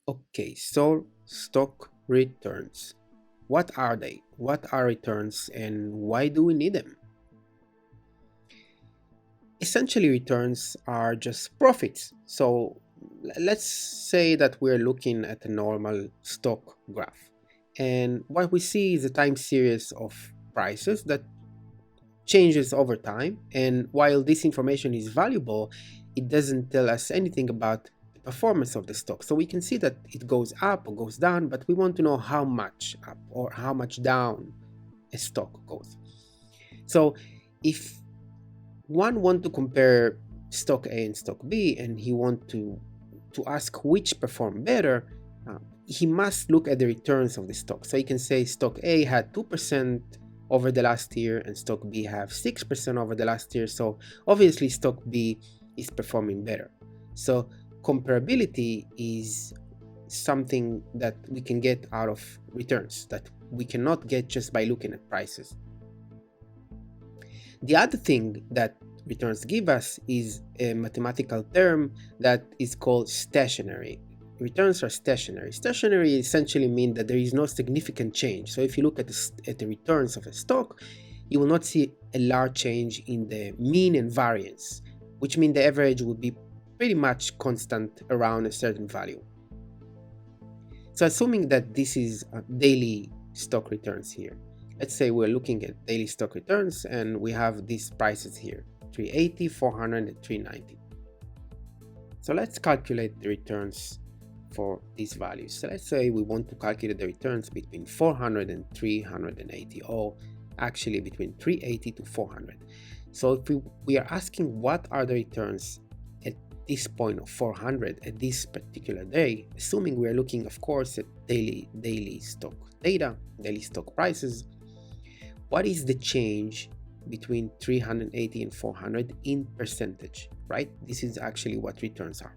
Okay, so stock returns. What are they? What are returns and why do we need them? Essentially, returns are just profits. So let's say that we're looking at a normal stock graph. And what we see is a time series of prices that changes over time. And while this information is valuable, it doesn't tell us anything about the performance of the stock. So we can see that it goes up or goes down, but we want to know how much up or how much down a stock goes. So if one want to compare stock A and stock B and he want to ask which perform better, he must look at the returns of the stock. So you can say stock A had 2% over the last year and stock B have 6% over the last year. So obviously stock B is performing better. So comparability is something that we can get out of returns that we cannot get just by looking at prices. The other thing that returns give us is a mathematical term that is called stationary. Returns are stationary. Stationary essentially means that there is no significant change. So if you look at the returns of a stock, you will not see a large change in the mean and variance, which means the average will be pretty much constant around a certain value. So assuming that this is daily stock returns here, let's say we're looking at daily stock returns and we have these prices here, 380, 400, and 390. So let's calculate the returns for these values. So let's say we want to calculate the returns between 400 and 380, or actually between 380 to 400. So if we are asking what are the returns at this point of 400 at this particular day, assuming we're looking of course at daily stock data, daily stock prices, what is the change between 380 and 400 in percentage, right? This is actually what returns are.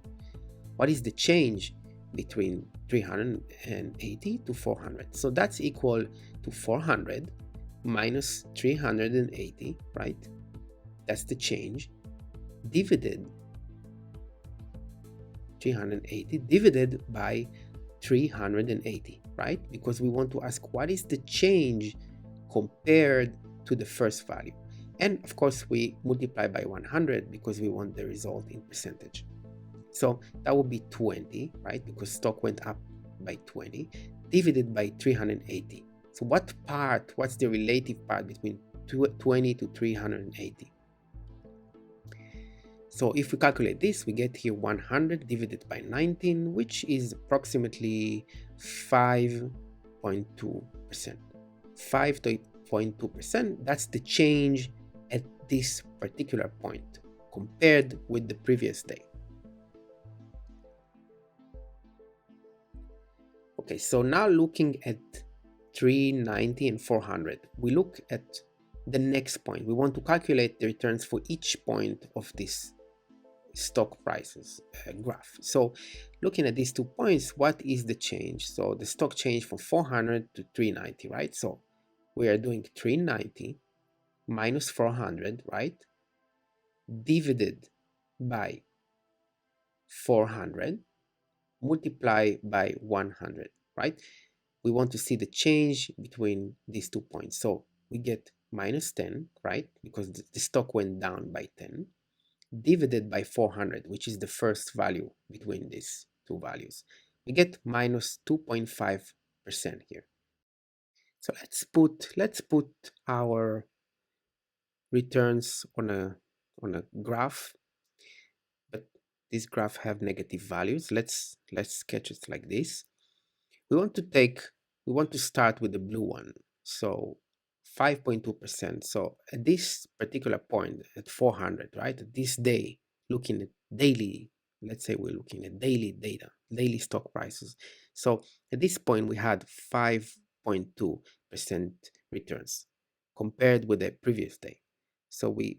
What is the change between 380 to 400? So that's equal to 400 minus 380, right? That's the change, divided 380 divided by 380, right? Because we want to ask what is the change compared to the first value. And of course, we multiply by 100 because we want the result in percentage. So that would be 20, right? Because stock went up by 20, divided by 380. So what's the relative part between 20 to 380? So if we calculate this, we get here 100 divided by 19, which is approximately 5.2%. 5.2%, that's the change at this particular point compared with the previous day. Okay, so now looking at 390 and 400, we look at the next point. We want to calculate the returns for each point of this stock prices graph. So looking at these 2 points, what is the change? So the stock changed from 400 to 390, right? So we are doing 390 minus 400, right? Divided by 400, multiply by 100, right? We want to see the change between these 2 points. So we get minus 10, right? Because the stock went down by 10, divided by 400, which is the first value between these two values. We get minus 2.5% here. So let's put our returns on a graph, but this graph have negative values. Let's sketch it like this. We want to start with the blue one. So 5.2%. So at this particular point at 400, right? At this day, looking at daily, let's say we're looking at daily data, daily stock prices. So at this point, we had 5.2% returns compared with the previous day. So we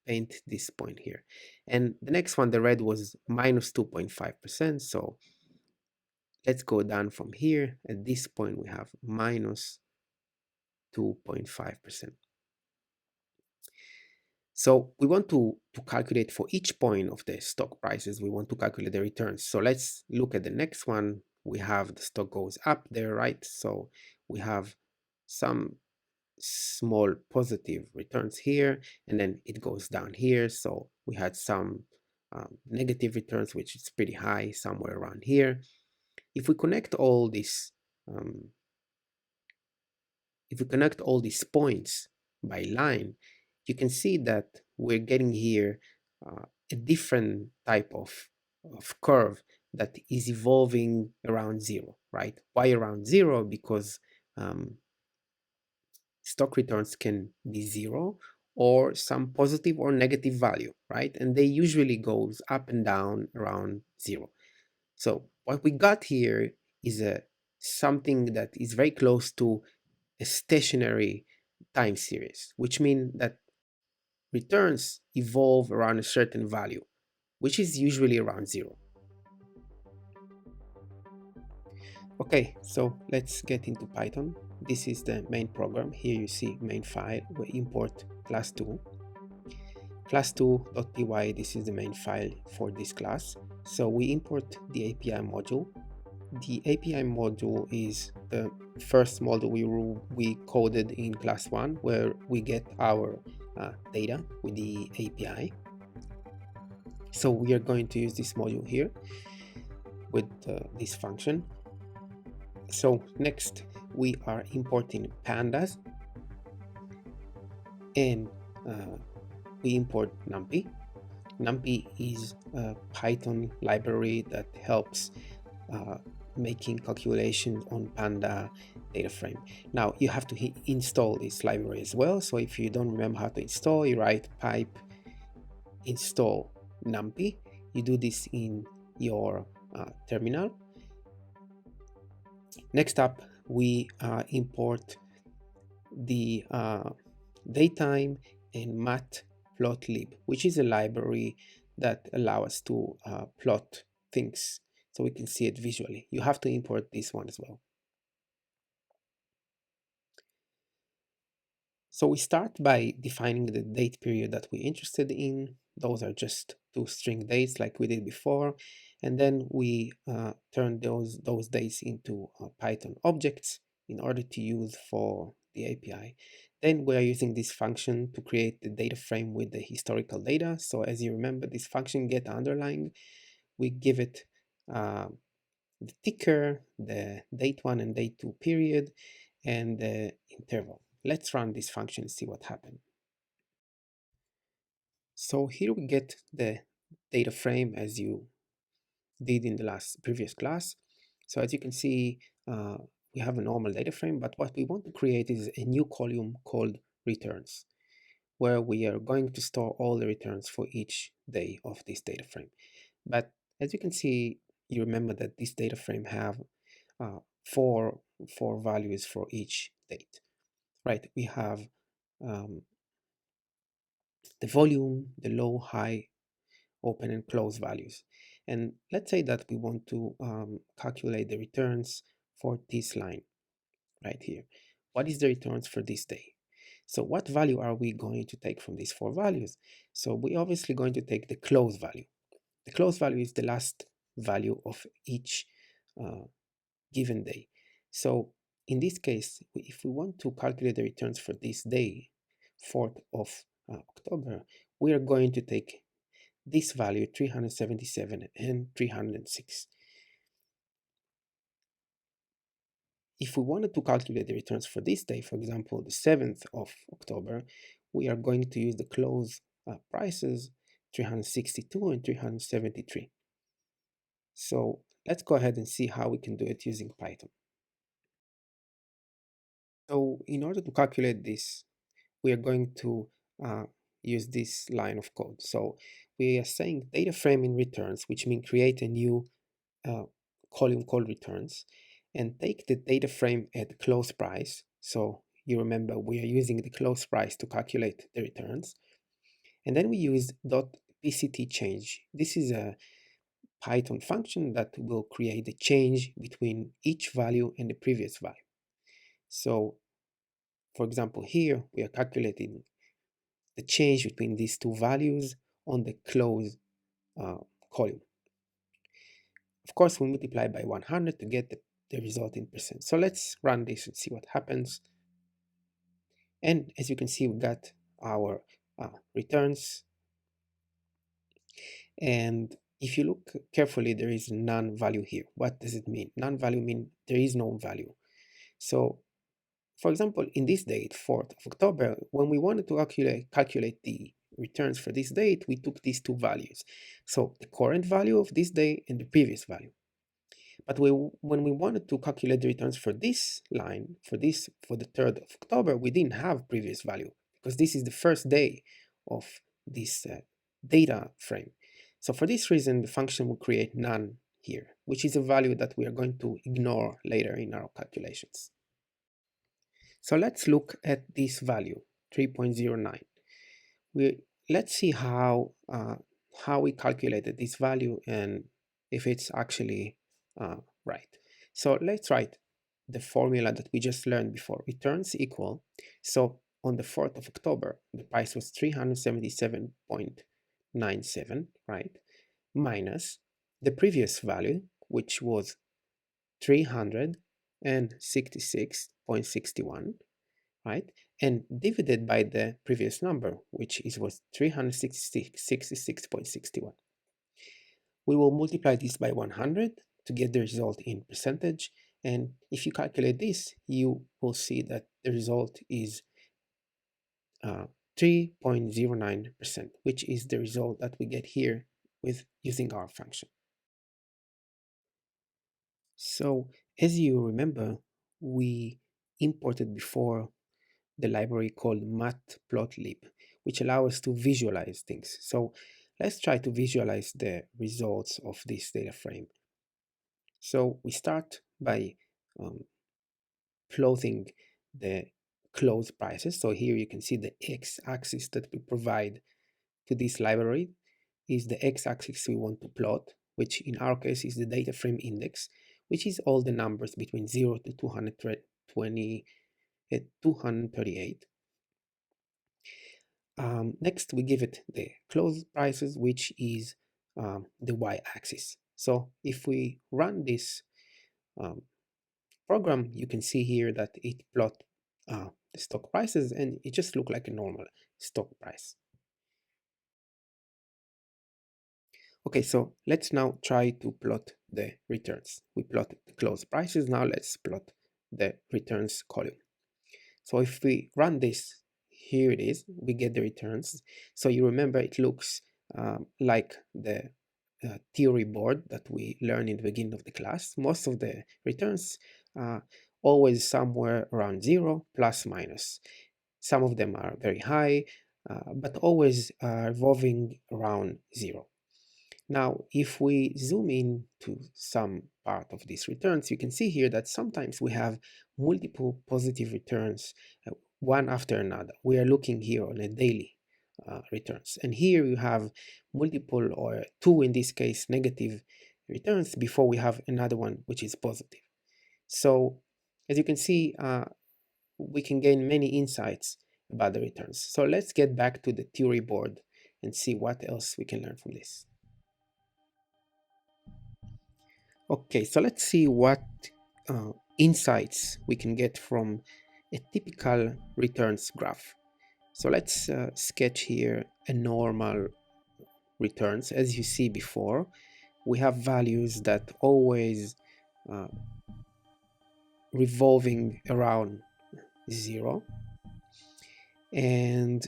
paint this point here. And the next one, the red, was minus 2.5%. So let's go down from here. At this point, we have minus 2.5%. So we want to calculate for each point of the stock prices, we want to calculate the returns. So let's look at the next one. We have the stock goes up there, right? So we have some small positive returns here, and then it goes down here. So we had some negative returns, which is pretty high, somewhere around here. If we connect all these, um, if we connect all these points by line, you can see that we're getting here a different type of curve that is evolving around zero, right? Why around zero? Because stock returns can be zero or some positive or negative value, right? And they usually goes up and down around zero. So what we got here is a something that is very close to a stationary time series, which means that returns evolve around a certain value, which is usually around zero. Okay, so let's get into Python. This is the main program. Here you see main file. We import class 2. Class2.py, this is the main file for this class. So we import the API module. The API module is the first module we coded in class 1, where we get our data with the API. So we are going to use this module here with this function. So next we are importing pandas, and we import NumPy. NumPy is a Python library that helps making calculations on Panda data frame. Now you have to install this library as well. So if you don't remember how to install, you write pipe install NumPy. You do this in your terminal. Next up, we import the datetime and matplotlib, which is a library that allows us to plot things so we can see it visually. You have to import this one as well. So we start by defining the date period that we're interested in. Those are just two string dates like we did before. And then we turn those dates into Python objects in order to use for the API. Then we're using this function to create the data frame with the historical data. So as you remember, this function get underlying, we give it the ticker, the date 1 and date 2 period, and the interval. Let's run this function and see what happened. So here we get the data frame as you did in the previous class. So as you can see, we have a normal data frame, but what we want to create is a new column called returns, where we are going to store all the returns for each day of this data frame. But as you can see, you remember that this data frame have four values for each date, right? We have the volume, the low, high, open and close values. And let's say that we want to calculate the returns for this line right here. What is the returns for this day? So what value are we going to take from these four values? So we're obviously going to take the close value. The close value is the last value of each given day. So in this case, if we want to calculate the returns for this day, 4th of October, we are going to take this value 377 and 306. If we wanted to calculate the returns for this day, for example, the 7th of October, we are going to use the close prices 362 and 373. So let's go ahead and see how we can do it using Python. So in order to calculate this, we are going to use this line of code. So we are saying data frame in returns, which means create a new column called returns, and take the data frame at close price. So you remember we are using the close price to calculate the returns. And then we use .pct change. This is a Python function that will create a change between each value and the previous value. So for example, here we are calculating the change between these two values on the close column. Of course, we multiply by 100 to get the result in percent. So let's run this and see what happens. And as you can see, we got our returns. And if you look carefully, there is none value here. What does it mean? None value mean there is no value. So for example, in this date, 4th of October, when we wanted to calculate the returns for this date, we took these two values. So the current value of this day and the previous value. But when we wanted to calculate the returns for this line, for the 3rd of October, we didn't have previous value because this is the first day of this data frame. So for this reason, the function will create none here, which is a value that we are going to ignore later in our calculations. So let's look at this value, 3.09. Let's see how we calculated this value and if it's actually right. So let's write the formula that we just learned before. Returns equal, so on the 4th of October, the price was 377.97, right? Minus the previous value, which was 366.61, right? And divided by the previous number, which was 366.61. We will multiply this by 100 to get the result in percentage. And if you calculate this, you will see that the result is 3.09%, which is the result that we get here with using our function. So as you remember, we imported before the library called matplotlib, which allows us to visualize things. So let's try to visualize the results of this data frame. So we start by plotting the close prices. So here you can see the x-axis that we provide to this library is the x-axis we want to plot, which in our case is the data frame index, which is all the numbers between 0 to 238. Next, we give it the close prices, which is the y-axis. So if we run this program, you can see here that it plot the stock prices and it just looks like a normal stock price. Okay, so let's now try to plot the returns. We plotted the close prices, now let's plot the returns column. So if we run this, here it is, we get the returns. So you remember it looks like the theory board that we learned in the beginning of the class. Most of the returns are always somewhere around 0, plus minus. Some of them are very high, but always revolving around 0. Now, if we zoom in to some part of these returns, you can see here that sometimes we have multiple positive returns, one after another. We are looking here on a daily returns. And here you have multiple, or two in this case, negative returns before we have another one which is positive. So as you can see, we can gain many insights about the returns. So let's get back to the theory board and see what else we can learn from this. Okay, so let's see what insights we can get from a typical returns graph. So let's sketch here a normal returns. As you see before, we have values that always revolving around 0, and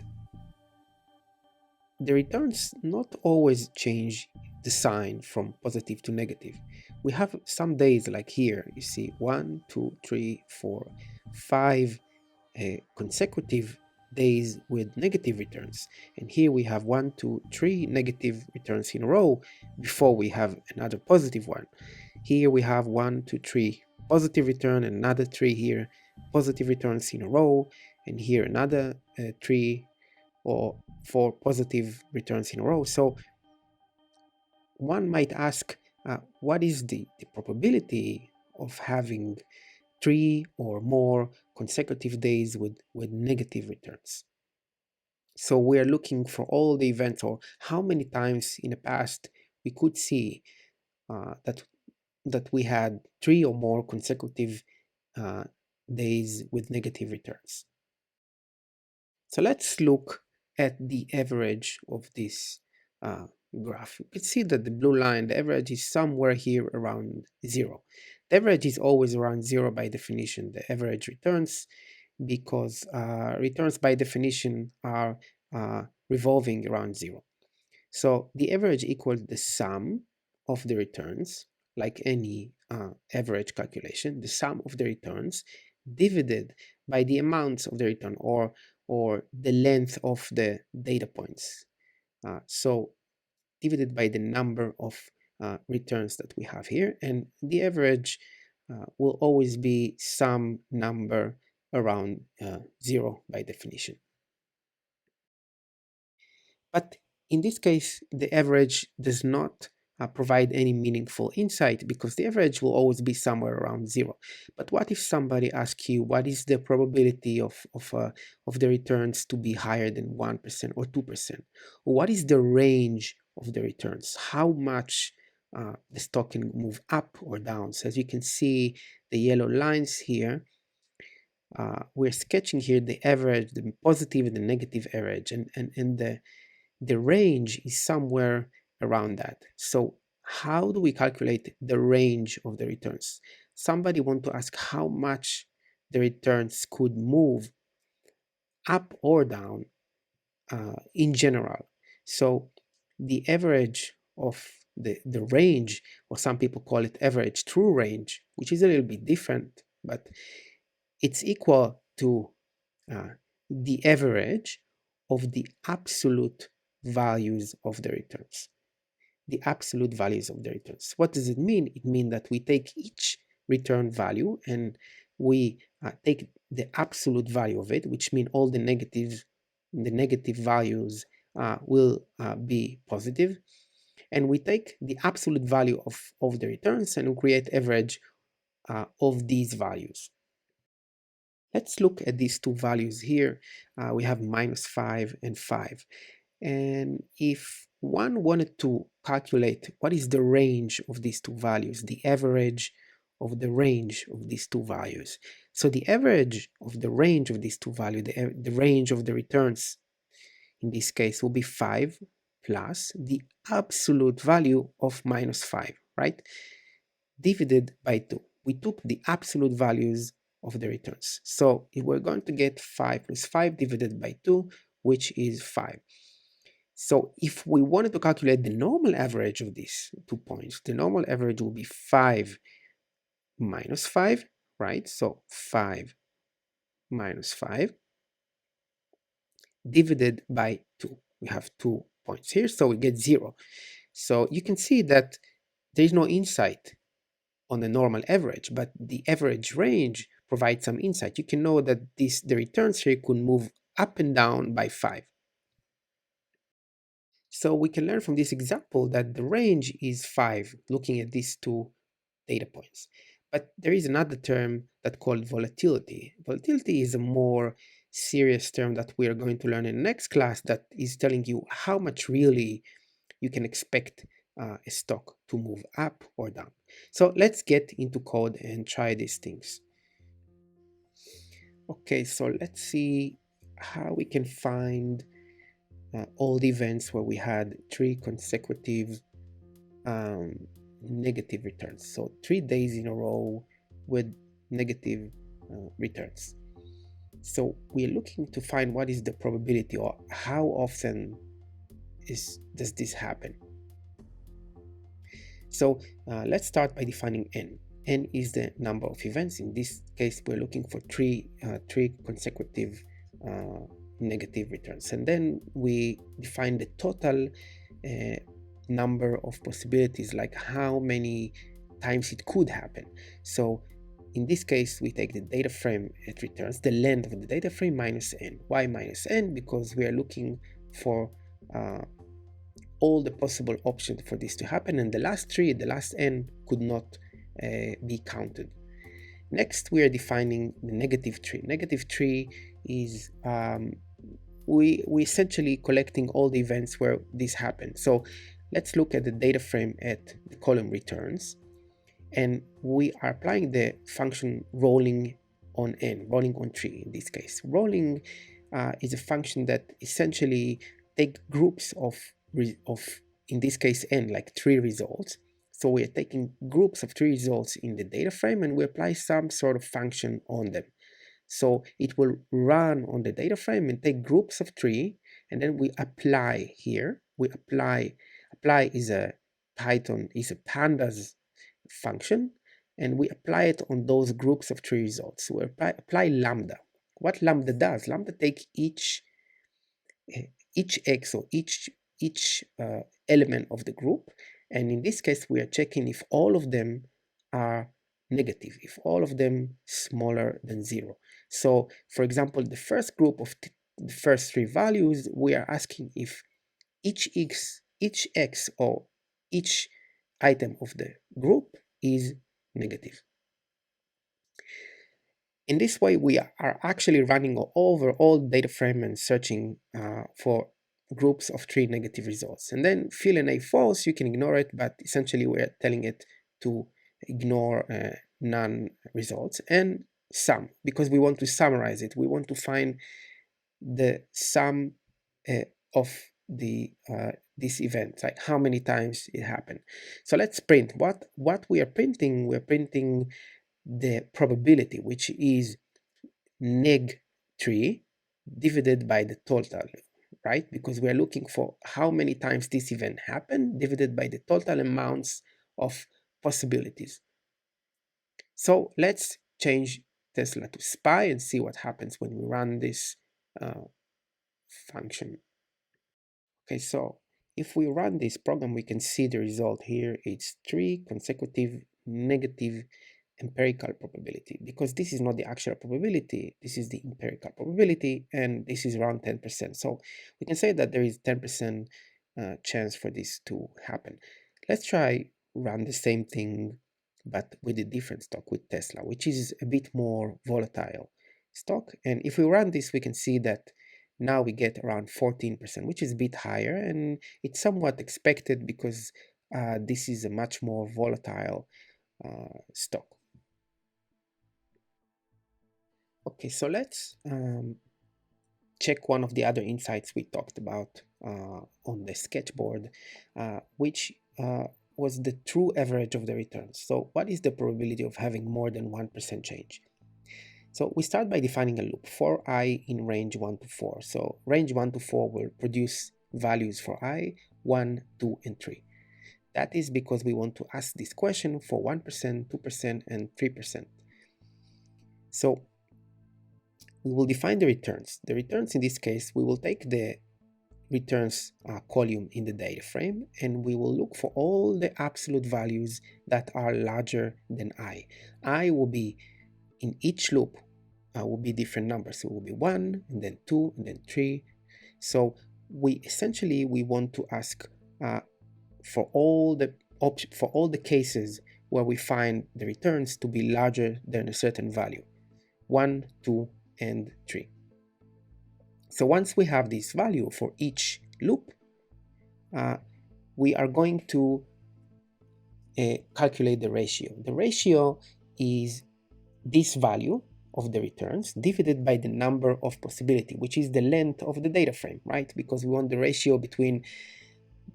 the returns not always change the sign from positive to negative. We have some days like here, you see 1, 2, 3, 4, 5 consecutive days with negative returns, and here we have 1, 2, 3 negative returns in a row before we have another positive one. Here we have 1, 2, 3 positive return and another 3 here positive returns in a row, and here another 3 or 4 positive returns in a row. So one might ask, what is the probability of having 3 or more consecutive days with negative returns? So we're looking for all the events, or how many times in the past we could see that we had 3 or more consecutive uh, days with negative returns. So let's look at the average of this uh, graph. You can see that the blue line, the average is somewhere here around 0. The average is always around 0 by definition. The average returns, because returns by definition are revolving around 0. So the average equals the sum of the returns, like any average calculation, the sum of the returns divided by the amounts of the return, or the length of the data points. So divided by the number of returns that we have here, and the average will always be some number around 0 by definition. But in this case, the average does not provide any meaningful insight, because the average will always be somewhere around 0. But what if somebody asks you, what is the probability of the returns to be higher than 1% or 2%? Or what is the range of the returns? How much the stock can move up or down? So as you can see, the yellow lines here, we're sketching here the average, the positive and the negative average, and the range is somewhere around that. So how do we calculate the range of the returns? Somebody want to ask how much the returns could move up or down in general. So the average of the range, or some people call it average true range, which is a little bit different, but it's equal to the average of the absolute values of the returns. The absolute values of the returns. What does it mean? It means that we take each return value and we take the absolute value of it, which means all the negative values will be positive. And we take the absolute value of the returns and we create average of these values. Let's look at these two values here. We have -5 and 5. And if one wanted to calculate what is the range of these two values, the average of the range of these two values. So the average of the range of these two values, the range of the returns in this case will be 5 plus the absolute value of -5, right? Divided by 2. We took the absolute values of the returns. So we're going to get 5 plus 5 divided by 2, which is 5. So if we wanted to calculate the normal average of these 2 points, the normal average will be 5 minus 5, right? So 5 minus 5 divided by 2. We have 2 points here, so we get 0. So you can see that there is no insight on the normal average, but the average range provides some insight. You can know that the returns here could move up and down by 5. So we can learn from this example that the range is 5, looking at these two data points. But there is another term that's called volatility. Volatility is a more serious term that we are going to learn in the next class, that is telling you how much really you can expect a stock to move up or down. So let's get into code and try these things. Okay, so let's see how we can find all the events where we had 3 consecutive negative returns. So 3 days in a row with negative returns. So we're looking to find what is the probability, or how often does this happen. So let's start by defining n. N is the number of events. In this case, we're looking for three consecutive negative returns, and then we define the total number of possibilities, like how many times it could happen. So in this case, we take the data frame it returns, the length of the data frame minus n. Why minus n? Because we are looking for all the possible options for this to happen, and the last n could not be counted. Next, we are defining the negative tree. Negative tree is we essentially collecting all the events where this happened. So let's look at the data frame at the column returns, and we are applying the function rolling on n, rolling on tree in this case. Rolling is a function that essentially take groups of in this case n, like 3 results. So we are taking groups of 3 results in the data frame and we apply some sort of function on them. So it will run on the data frame and take groups of 3, and then we apply here. We apply is a Python, is a pandas function, and we apply it on those groups of 3 results. So we apply lambda. What lambda does, lambda take each x, or each element of the group, and in this case we are checking if all of them are negative, if all of them smaller than 0. So for example, the first group of the first 3 values, we are asking if each x or each item of the group is negative. In this way, we are actually running over all data frame and searching for groups of 3 negative results. And then fill and a false, you can ignore it, but essentially we're telling it to ignore none results, and sum, because we want to summarize it. We want to find the sum of the this event, like how many times it happened. So let's print what we are printing. We're printing the probability, which is neg3 divided by the total, right? Because we are looking for how many times this event happened divided by the total amounts of possibilities. So let's change Tesla to spy and see what happens when we run this function. Okay, so if we run this program, we can see the result here. It's 3 consecutive negative empirical probability, because this is not the actual probability, this is the empirical probability, and this is around 10%. So we can say that there is 10% chance for this to happen. Let's try run the same thing, but with a different stock, with Tesla, which is a bit more volatile stock. And if we run this, we can see that now we get around 14%, which is a bit higher, and it's somewhat expected because this is a much more volatile stock. Okay, so let's check one of the other insights we talked about on the sketchboard, which was the true average of the returns. So what is the probability of having more than 1% change? So we start by defining a loop for I in range 1 to 4. So range 1 to 4 will produce values for I, 1, 2, and 3. That is because we want to ask this question for 1%, 2%, and 3%. So we will define the returns. The returns in this case, we will take the returns column in the data frame, and we will look for all the absolute values that are larger than I. I will be in each loop will be different numbers. So it will be 1, and then 2, and then 3. So we essentially want to ask for all the cases where we find the returns to be larger than a certain value, 1, 2, and 3. So once we have this value for each loop, we are going to calculate the ratio. The ratio is this value of the returns divided by the number of possibility, which is the length of the data frame, right? Because we want the ratio between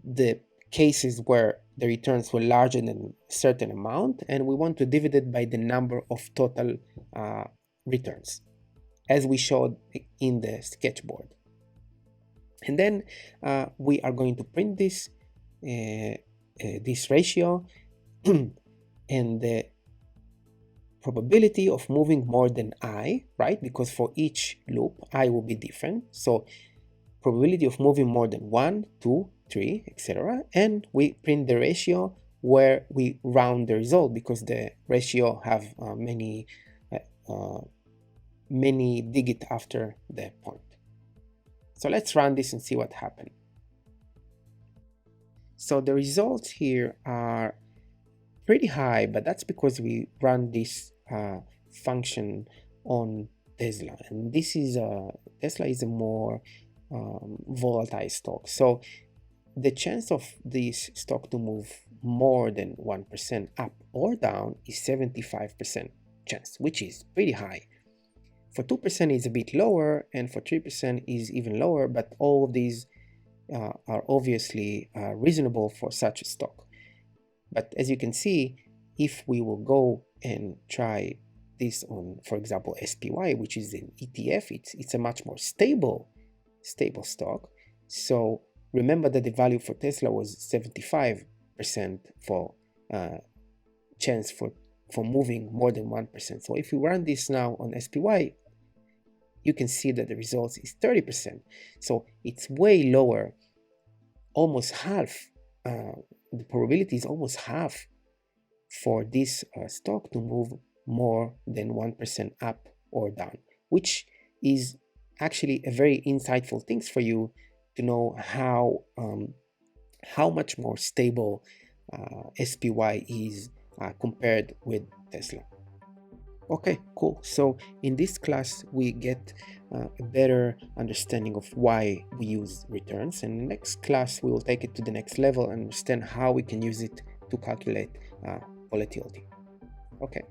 the cases where the returns were larger than a certain amount, and we want to divide it by the number of total returns, as we showed in the sketchboard. And then we are going to print this ratio and the probability of moving more than I, right? Because for each loop, I will be different. So probability of moving more than 1, 2, 3, etc. And we print the ratio where we round the result, because the ratio have many digits after the point. So let's run this and see what happened. So the results here are pretty high, but that's because we run this function on Tesla, and this is Tesla is a more volatile stock. So the chance of this stock to move more than 1% up or down is 75% chance, which is pretty high. For 2% is a bit lower, and for 3% is even lower, but all of these are obviously reasonable for such a stock. But as you can see, if we will go and try this on, for example, SPY, which is an ETF, it's a much more stable stock. So remember that the value for Tesla was 75% for chance for moving more than 1%. So if we run this now on SPY, you can see that the results is 30%. So it's way lower, almost half. The probability is almost half for this stock to move more than 1% up or down, which is actually a very insightful thing for you to know how much more stable SPY is compared with Tesla. Okay, cool. So in this class, we get a better understanding of why we use returns. And in the next class, we will take it to the next level and understand how we can use it to calculate volatility. Okay.